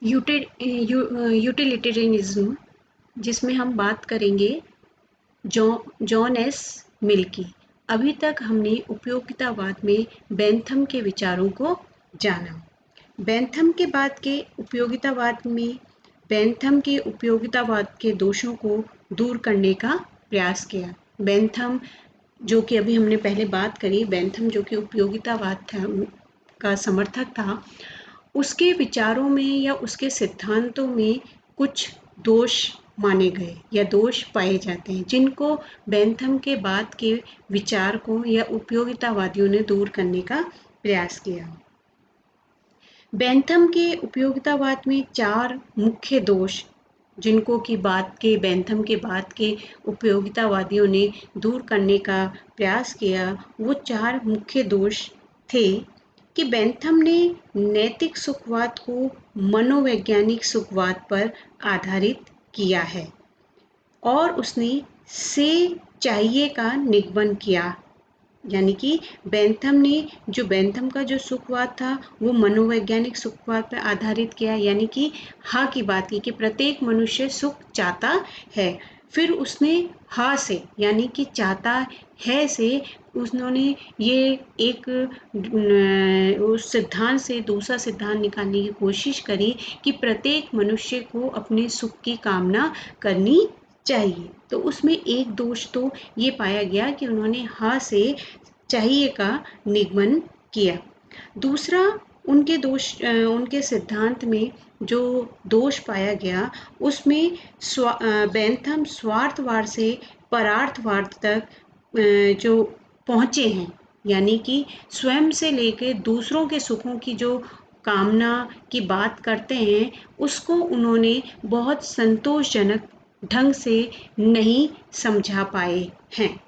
Utilitarianism, जिसमें हम बात करेंगे जॉन एस मिल की। अभी तक हमने उपयोगितावाद में बेंथम के विचारों को जाना। बेंथम के बाद के उपयोगितावाद में बेंथम के उपयोगितावाद के दोषों को दूर करने का प्रयास किया। बेंथम, जो कि अभी हमने पहले बात करी, बेंथम जो कि उपयोगितावाद था का समर्थक था, उसके विचारों में या उसके सिद्धांतों में कुछ दोष माने गए या दोष पाए जाते हैं, जिनको बेंथम के बाद के विचार को या उपयोगितावादियों ने दूर करने का प्रयास किया। बेंथम के उपयोगितावाद में 4 मुख्य दोष, जिनको कि बेंथम के बाद के उपयोगितावादियों ने दूर करने का प्रयास किया, वो 4 मुख्य दोष थे कि बेंथम ने नैतिक सुखवाद को मनोवैज्ञानिक सुखवाद पर आधारित किया है और उसने से चाहिए का निगमन किया। यानी कि बेंथम का जो सुखवाद था वो मनोवैज्ञानिक सुखवाद पर आधारित किया, यानी कि हाँ की बात की कि प्रत्येक मनुष्य सुख चाहता है। फिर उसने हाँ से यानी कि चाहता है से उन्होंने ये एक उस सिद्धांत से दूसरा सिद्धांत निकालने की कोशिश करी कि प्रत्येक मनुष्य को अपने सुख की कामना करनी चाहिए। तो उसमें एक दोष तो ये पाया गया कि उन्होंने हाँ से चाहिए का निगमन किया। दूसरा, उनके सिद्धांत में जो दोष पाया गया, उसमें बेंथम स्वार्थवाद से परार्थवाद तक जो पहुँचे हैं, यानी कि स्वयं से लेकर दूसरों के सुखों की जो कामना की बात करते हैं, उसको उन्होंने बहुत संतोषजनक ढंग से नहीं समझा पाए हैं।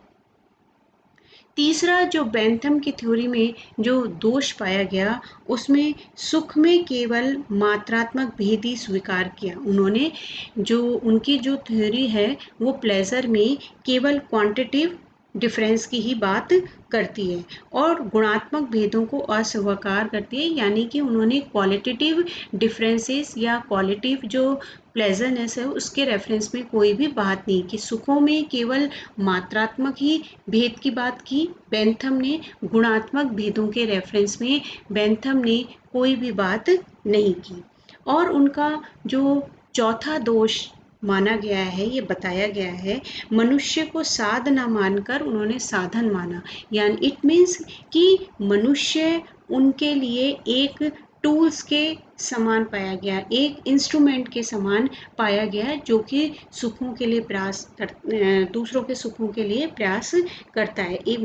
तीसरा, जो बेंथम की थ्योरी में जो दोष पाया गया, उसमें सुख में केवल मात्रात्मक भेद ही स्वीकार किया। उन्होंने उनकी जो थ्योरी है वो प्लेजर में केवल क्वांटिटिव डिफरेंस की ही बात करती है और गुणात्मक भेदों को अस्वीकार करती है, यानी कि उन्होंने क्वालिटेटिव डिफरेंसेस या क्वालिटिव जो प्लेजरनेस है उसके रेफरेंस में कोई भी बात नहीं की। सुखों में केवल मात्रात्मक ही भेद की बात की बेंथम ने, गुणात्मक भेदों के रेफरेंस में बेंथम ने कोई भी बात नहीं की। और उनका जो चौथा दोष माना गया है, ये बताया गया है, मनुष्य को साध ना मानकर उन्होंने साधन माना। यानी इट मीन्स कि मनुष्य उनके लिए एक टूल्स के समान पाया गया, एक इंस्ट्रूमेंट के समान पाया गया, जो कि सुखों के लिए दूसरों के सुखों के लिए प्रयास करता है। एक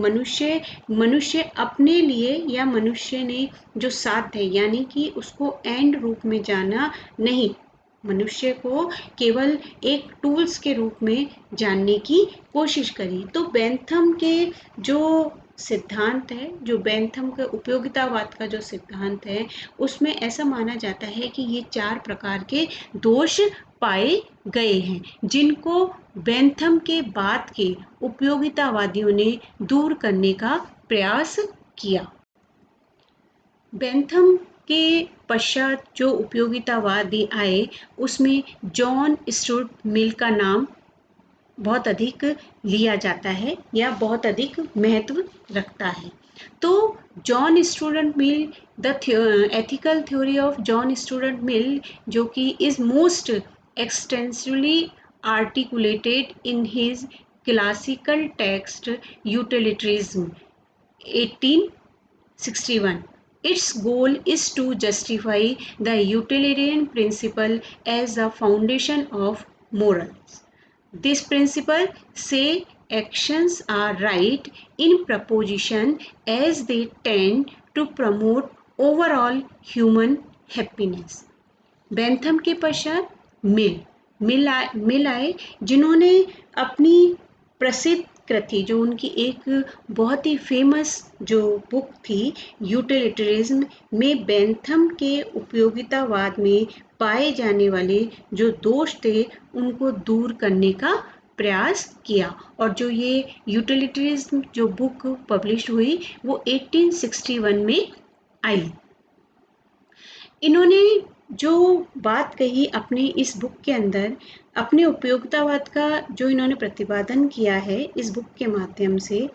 मनुष्य अपने लिए या मनुष्य ने जो साध्य है, यानी कि उसको एंड रूप में जाना नहीं, मनुष्य को केवल एक टूल्स के रूप में जानने की कोशिश करी। तो बेंथम के जो सिद्धांत है, जो बेंथम के उपयोगितावाद का जो सिद्धांत है, उसमें ऐसा माना जाता है कि ये 4 प्रकार के दोष पाए गए हैं, जिनको बेंथम के बाद के उपयोगितावादियों ने दूर करने का प्रयास किया। बेंथम के पश्चात जो उपयोगितावादी आए, उसमें जॉन स्टुअर्ट मिल का नाम बहुत अधिक लिया जाता है या बहुत अधिक महत्व रखता है। तो John Stuart Mill, the ethical theory of John Stuart Mill, जो कि is most extensively articulated in his classical text utilitarianism 1861. Its goal is to justify the utilitarian principle as the foundation of morals. This principle say actions are right in proposition as they tend to promote overall human happiness. Bentham के पश्चात मिल आए, जिन्होंने अपनी प्रसिद्ध कृति, जो उनकी एक बहुत ही फेमस जो बुक थी यूटिलिटरिज्म में, बेंथम के उपयोगितावाद में पाए जाने वाले जो दोष थे उनको दूर करने का प्रयास किया। और जो ये यूटिलिटरिज्म जो बुक पब्लिश हुई वो 1861 में आई। इन्होंने जो बात कही अपने इस बुक के अंदर, अपने उपयोगितावाद का जो इन्होंने प्रतिपादन किया है इस बुक के माध्यम से,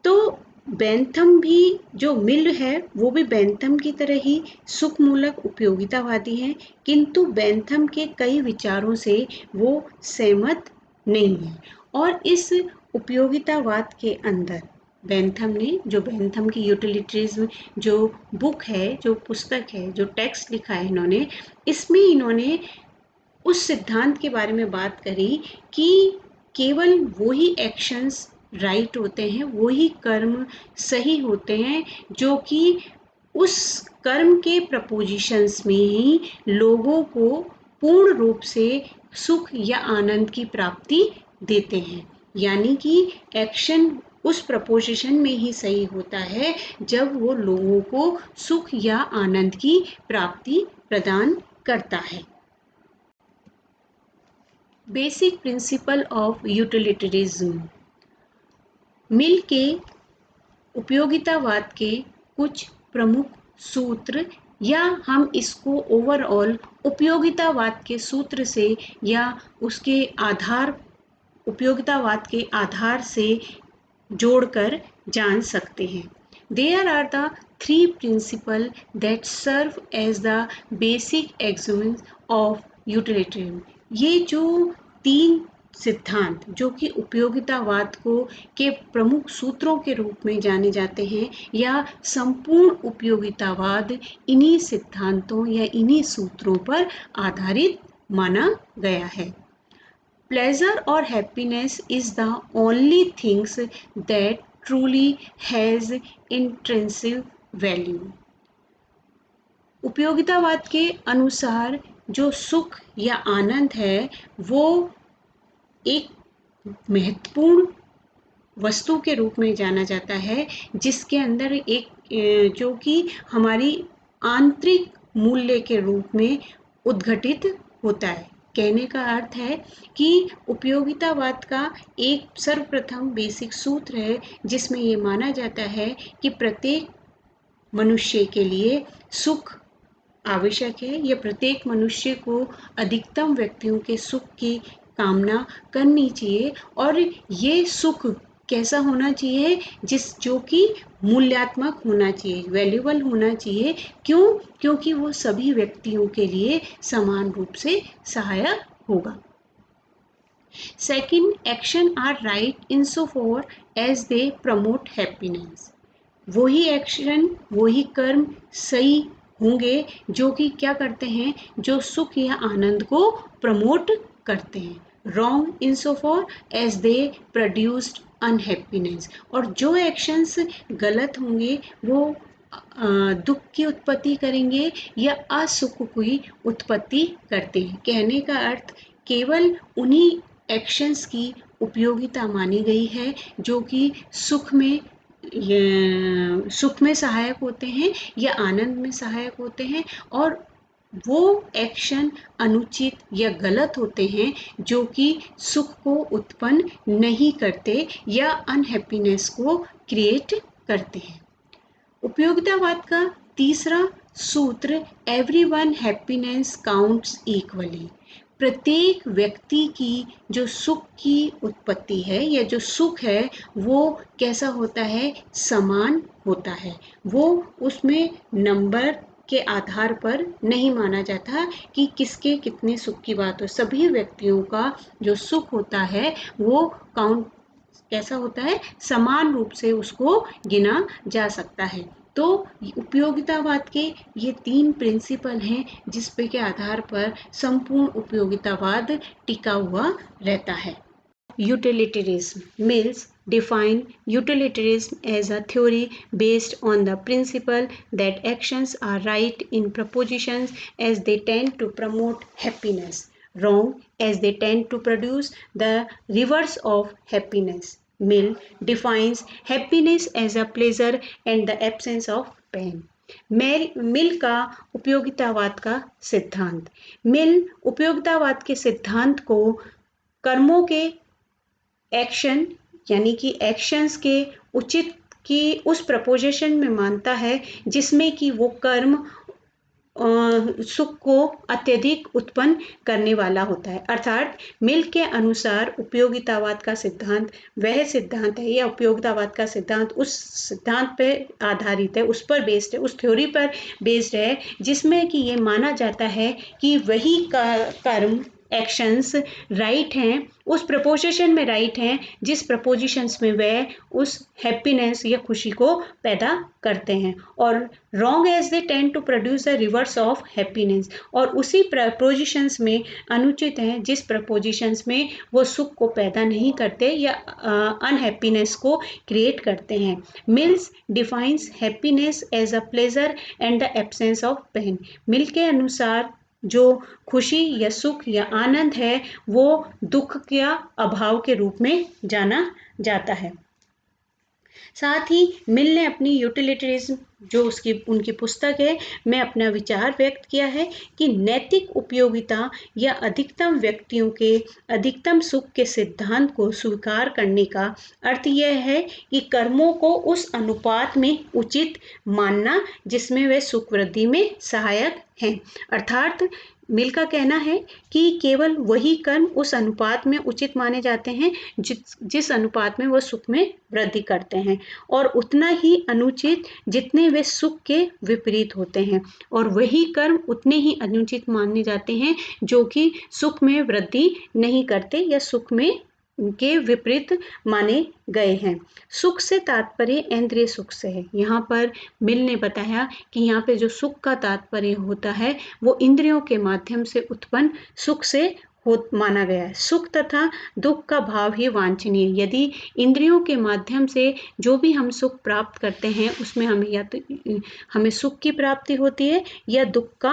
तो बेंथम भी, जो मिल है वो भी बेंथम की तरह ही सुखमूलक उपयोगितावादी हैं, किंतु बेंथम के कई विचारों से वो सहमत नहीं है। और इस उपयोगितावाद के अंदर बेंथम ने, जो बेंथम की यूटिलिटरिज्म जो बुक है, जो पुस्तक है, जो टेक्स्ट लिखा है इन्होंने, इसमें इन्होंने उस सिद्धांत के बारे में बात करी कि केवल वो ही एक्शंस राइट होते हैं, वो ही कर्म सही होते हैं जो कि उस कर्म के प्रपोजिशंस में ही लोगों को पूर्ण रूप से सुख या आनंद की प्राप्ति देते हैं। यानी कि एक्शन उस प्रपोजिशन में ही सही होता है जब वो लोगों को सुख या आनंद की प्राप्ति प्रदान करता है। Basic principle of utilitarianism. Mill के उपयोगितावाद के कुछ प्रमुख सूत्र, या हम इसको ओवरऑल उपयोगितावाद के सूत्र से या उसके आधार, उपयोगितावाद के आधार से जोड़कर जान सकते हैं। There are the three principles that serve as the basic axioms of utilitarianism. ये जो तीन सिद्धांत जो कि उपयोगितावाद को के प्रमुख सूत्रों के रूप में जाने जाते हैं, या संपूर्ण उपयोगितावाद इन्हीं सिद्धांतों या इन्हीं सूत्रों पर आधारित माना गया है। Pleasure or happiness is the only things that truly has intrinsic value. उपयोगितावाद के अनुसार जो सुख या आनंद है वो एक महत्वपूर्ण वस्तु के रूप में जाना जाता है, जिसके अंदर एक जो कि हमारी आंतरिक मूल्य के रूप में उद्घटित होता है। कहने का अर्थ है कि उपयोगितावाद का एक सर्वप्रथम बेसिक सूत्र है जिसमें ये माना जाता है कि प्रत्येक मनुष्य के लिए सुख आवश्यक है, या प्रत्येक मनुष्य को अधिकतम व्यक्तियों के सुख की कामना करनी चाहिए, और ये सुख कैसा होना चाहिए, जो कि मूल्यात्मक होना चाहिए, वैल्यूएबल होना चाहिए। क्यों? क्योंकि वो सभी व्यक्तियों के लिए समान रूप से सहायक होगा। Second, action are right in so far as they promote happiness. वही एक्शन, वही कर्म सही होंगे जो कि क्या करते हैं, जो सुख या आनंद को प्रमोट करते हैं। Wrong in so far as they produced unhappiness. और जो एक्शंस गलत होंगे वो दुख की उत्पत्ति करेंगे या असुख की उत्पत्ति करते हैं। कहने का अर्थ केवल उन्हीं एक्शंस की उपयोगिता मानी गई है जो कि सुख में सहायक होते हैं या आनंद में सहायक होते हैं, और वो एक्शन अनुचित या गलत होते हैं जो कि सुख को उत्पन्न नहीं करते या अनहैप्पीनेस को क्रिएट करते हैं। उपयोगितावाद का तीसरा सूत्र, एवरीवन हैप्पीनेस काउंट्स इक्वली। प्रत्येक व्यक्ति की जो सुख की उत्पत्ति है या जो सुख है वो कैसा होता है, समान होता है। वो उसमें नंबर के आधार पर नहीं माना जाता कि किसके कितने सुख की बात हो। सभी व्यक्तियों का जो सुख होता है वो काउंट कैसा होता है, समान रूप से उसको गिना जा सकता है। तो उपयोगितावाद के ये तीन प्रिंसिपल हैं जिस पे के आधार पर संपूर्ण उपयोगितावाद टिका हुआ रहता है। Utilitarianism. Mills define utilitarianism as a theory based on the principle that actions are right in propositions as they tend to promote happiness, wrong as they tend to produce the reverse of happiness. Mill defines happiness as a pleasure and the absence of pain. मिल का उपयोगितावाद का सिद्धांत। मिल उपयोगितावाद के सिद्धांत को कर्मों के एक्शन यानी कि एक्शंस के उचित की उस प्रपोजिशन में मानता है जिसमें कि वो कर्म सुख को अत्यधिक उत्पन्न करने वाला होता है। अर्थात मिल के अनुसार उपयोगितावाद का सिद्धांत वह सिद्धांत है, या उपयोगितावाद का सिद्धांत उस सिद्धांत पे आधारित है, उस पर बेस्ड है, उस थ्योरी पर बेस्ड है, जिसमें कि ये माना जाता है कि वही कर्म एक्शंस राइट हैं, उस प्रपोजिशन में राइट हैं जिस प्रपोजिशंस में वह उस हैप्पीनेस या खुशी को पैदा करते हैं, और wrong as they tend to produce the reverse of happiness, और उसी प्रपोजिशंस में अनुचित हैं जिस प्रपोजिशंस में वो सुख को पैदा नहीं करते या अनहैप्पीनेस को क्रिएट करते हैं। Mill's defines happiness as a pleasure and the absence of pain. Mill के अनुसार जो खुशी या सुख या आनंद है वो दुख या अभाव के रूप में जाना जाता है। साथ ही मिल ने अपनी यूटिलिटरिज्म जो उनकी पुस्तक है में अपना विचार व्यक्त किया है कि नैतिक उपयोगिता या अधिकतम व्यक्तियों के अधिकतम सुख के सिद्धांत को स्वीकार करने का अर्थ यह है कि कर्मों को उस अनुपात में उचित मानना जिसमें वे सुख वृद्धि में सहायक हैं। अर्थात मिल का कहना है कि केवल वही कर्म उस अनुपात में उचित माने जाते हैं जिस अनुपात में वो सुख में वृद्धि करते हैं, और उतना ही अनुचित जितने वे सुख के विपरीत होते हैं, और वही कर्म उतने ही अनुचित माने जाते हैं जो कि सुख में वृद्धि नहीं करते या सुख में के विपरीत माने गए हैं। सुख से तात्पर्य इंद्रिय सुख से है। यहाँ पर मिल ने बताया कि यहाँ पे जो सुख का तात्पर्य होता है वो इंद्रियों के माध्यम से उत्पन्न सुख से माना गया है। सुख तथा दुख का भाव ही वांछनीय। यदि इंद्रियों के माध्यम से जो भी हम सुख प्राप्त करते हैं उसमें हमें या तो हमें सुख की प्राप्ति होती है या दुख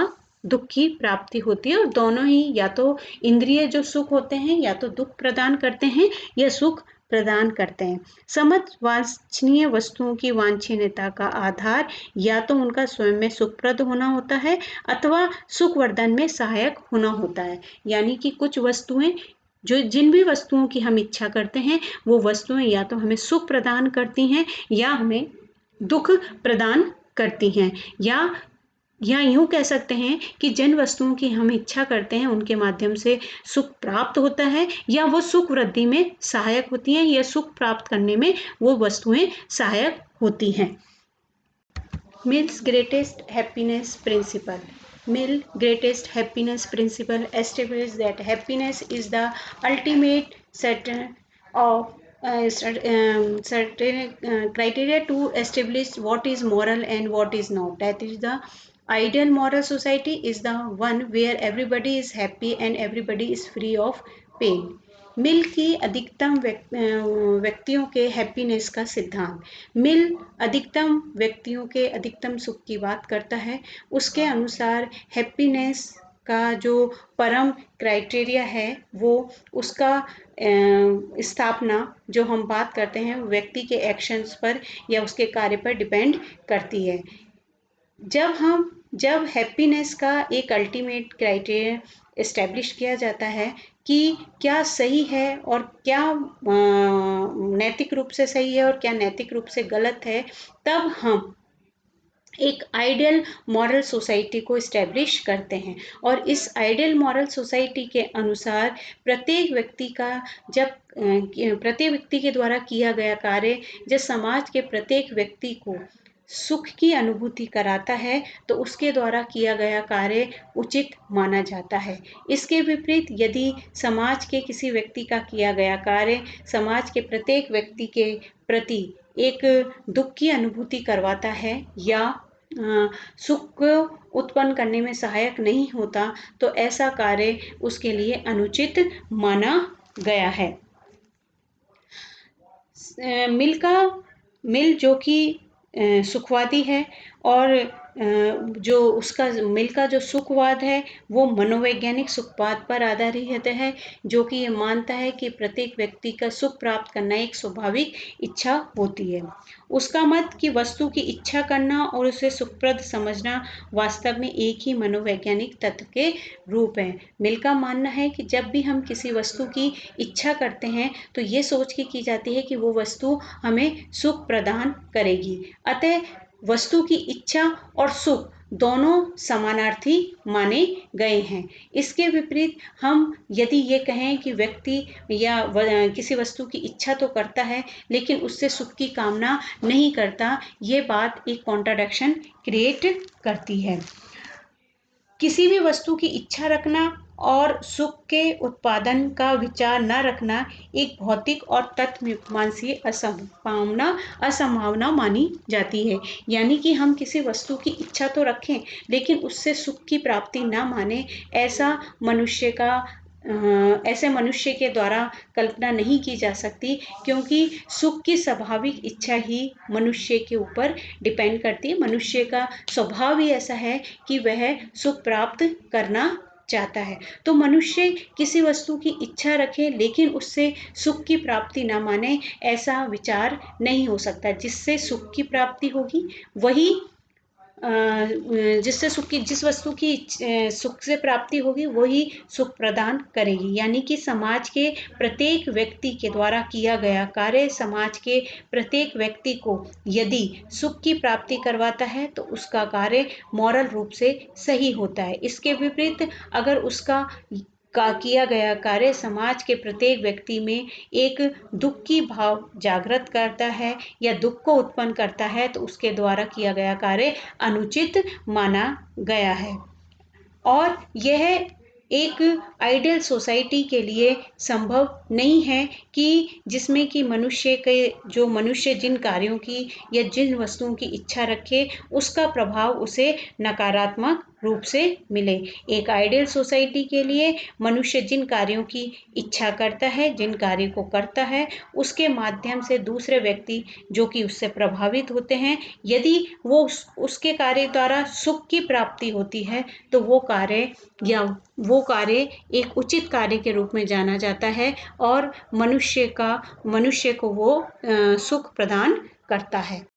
की प्राप्ति होती है, और दोनों ही या तो इंद्रिय जो सुख होते हैं या तो दुख प्रदान करते हैं या सुख प्रदान करते हैं। समस्त वांछनीय वस्तुओं की वांछनीयता का आधार या तो उनका स्वयं में सुखप्रद होना होता है अथवा सुखवर्धन में सहायक होना होता है। यानी कि कुछ वस्तुएं जो जिन भी वस्तुओं की हम इच्छा करते हैं वो वस्तुएं या तो हमें सुख प्रदान करती हैं या हमें दुख प्रदान करती हैं, या यूं कह सकते हैं कि जिन वस्तुओं की हम इच्छा करते हैं उनके माध्यम से सुख प्राप्त होता है या वो सुख वृद्धि में सहायक होती हैं या सुख प्राप्त करने में वो वस्तुएं सहायक होती हैं। Mill's greatest happiness principle. Mill greatest happiness principle establishes that happiness is the ultimate certain of certain criteria to establish what is moral and what is not. That is, the ideal moral society is the one where everybody is happy and everybody is free of pain. मिल की अधिकतम व्यक्तियों के happiness का सिद्धांत। मिल अधिकतम व्यक्तियों के अधिकतम सुख की बात करता है। उसके अनुसार हैप्पीनेस का जो परम क्राइटेरिया है वो उसका स्थापना जो हम बात करते हैं व्यक्ति के एक्शंस पर या उसके कार्य पर डिपेंड करती है। जब हैप्पीनेस का एक अल्टीमेट क्राइटेरिया इस्टेब्लिश किया जाता है कि क्या सही है और क्या नैतिक रूप से सही है और क्या नैतिक रूप से गलत है, तब हम एक आइडियल मॉरल सोसाइटी को इस्टेब्लिश करते हैं। और इस आइडियल मॉरल सोसाइटी के अनुसार प्रत्येक व्यक्ति के द्वारा किया गया कार्य जब समाज के प्रत्येक व्यक्ति को सुख की अनुभूति कराता है तो उसके द्वारा किया गया कार्य उचित माना जाता है। इसके विपरीत यदि समाज के किसी व्यक्ति का किया गया कार्य समाज के प्रत्येक व्यक्ति के प्रति एक दुख की अनुभूति करवाता है या सुख उत्पन्न करने में सहायक नहीं होता तो ऐसा कार्य उसके लिए अनुचित माना गया है। मिल जो कि सुखवादी है और जो उसका मिल का जो सुखवाद है वो मनोवैज्ञानिक सुखवाद पर आधारित है, जो कि ये मानता है कि प्रत्येक व्यक्ति का सुख प्राप्त करना एक स्वाभाविक इच्छा होती है। उसका मत कि वस्तु की इच्छा करना और उसे सुखप्रद समझना वास्तव में एक ही मनोवैज्ञानिक तत्व के रूप है। मिल का मानना है कि जब भी हम किसी वस्तु की इच्छा करते हैं तो ये सोच के की जाती है कि वो वस्तु हमें सुख प्रदान करेगी। अतः वस्तु की इच्छा और सुख दोनों समानार्थी माने गए हैं। इसके विपरीत हम यदि ये कहें कि व्यक्ति या किसी वस्तु की इच्छा तो करता है लेकिन उससे सुख की कामना नहीं करता, ये बात एक कॉन्ट्राडिक्शन क्रिएट करती है। किसी भी वस्तु की इच्छा रखना और सुख के उत्पादन का विचार न रखना एक भौतिक और तत्वमीमांसीय असंभावना मानी जाती है। यानी कि हम किसी वस्तु की इच्छा तो रखें लेकिन उससे सुख की प्राप्ति ना माने, ऐसे मनुष्य के द्वारा कल्पना नहीं की जा सकती, क्योंकि सुख की स्वाभाविक इच्छा ही मनुष्य के ऊपर डिपेंड करती है। मनुष्य का स्वभाव ही ऐसा है कि वह सुख प्राप्त करना चाहता है। तो मनुष्य किसी वस्तु की इच्छा रखे लेकिन उससे सुख की प्राप्ति ना माने, ऐसा विचार नहीं हो सकता। जिससे सुख की प्राप्ति होगी वही जिस वस्तु की सुख से प्राप्ति होगी वही सुख प्रदान करेगी। यानी कि समाज के प्रत्येक व्यक्ति के द्वारा किया गया कार्य समाज के प्रत्येक व्यक्ति को यदि सुख की प्राप्ति करवाता है तो उसका कार्य मॉरल रूप से सही होता है। इसके विपरीत अगर उसका किया गया कार्य समाज के प्रत्येक व्यक्ति में एक दुख की भाव जागृत करता है या दुख को उत्पन्न करता है, तो उसके द्वारा किया गया कार्य अनुचित माना गया है। और यह एक आइडियल सोसाइटी के लिए संभव नहीं है कि जिसमें कि मनुष्य जिन कार्यों की या जिन वस्तुओं की इच्छा रखे उसका प्रभाव उसे नकारात्मक रूप से मिले। एक आइडियल सोसाइटी के लिए मनुष्य जिन कार्यों की इच्छा करता है, जिन कार्य को करता है, उसके माध्यम से दूसरे व्यक्ति जो कि उससे प्रभावित होते हैं, यदि वो उसके कार्य द्वारा सुख की प्राप्ति होती है तो वो कार्य एक उचित कार्य के रूप में जाना जाता है और मनुष्य को वो सुख प्रदान करता है।